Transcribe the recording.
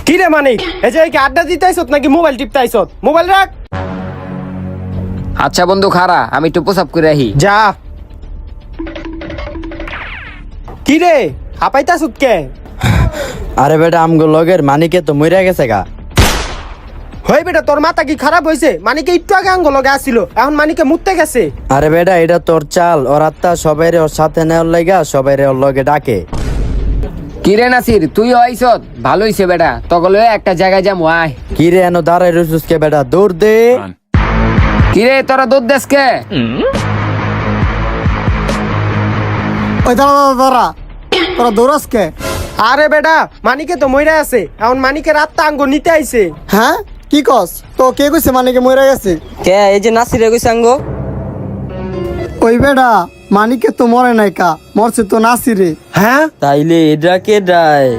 কি রে মানিক, এই যে কি আড্ডা দিতে আইছত নাকি মোবাইল টিপতে আইছত? মোবাইল রাখ। আচ্ছা বন্ধু খারা, আমি একটু প্রসাব করে আহি। যা। কি রে হাঁপাইতাছত কে? আরে বেটা আমগো লগের মানিকে তো মইরা গেছে গা। হই বেটা, তোর মাথা কি খারাপ হইছে? মানিকে একটু আগে আঙ্গ লগে আসিল, এখন মানিকে মুততে গেছে। আরে বেটা এটা তোর চাল, ওর আত্মা সবাইরে ওর সাথে নেওয়ার লাগা সবাইরে ওর লগে ডাকে। কিরে নাসির, তুইও আইছত? ভালো হইছে বেটা, তগলে একটা জায়গায় যাম আয়। কি রে এনো দাঁড়াই রইছিস কে বেটা, দৌড় দে। কিরে তোরা দুধ দেশকে? ওই দাঁড়া দাঁড়া, তোরা দৌড়াস কে? আরে বেটা মানিকে তো মইরা আছে, এখন মানিকে রাতটা আঙ্গ নিতে আইছে। হ্যাঁ কি কস? তো কে কইছে মানিকে মরে গেছে? কে এই যে নাসিরে কইছে আঙ্গো? ওই বেটা মানিকে তো মরে নাই কা, মরছে তো নাসিরে। হ্যাঁ তাইলে এটা কে ডায়?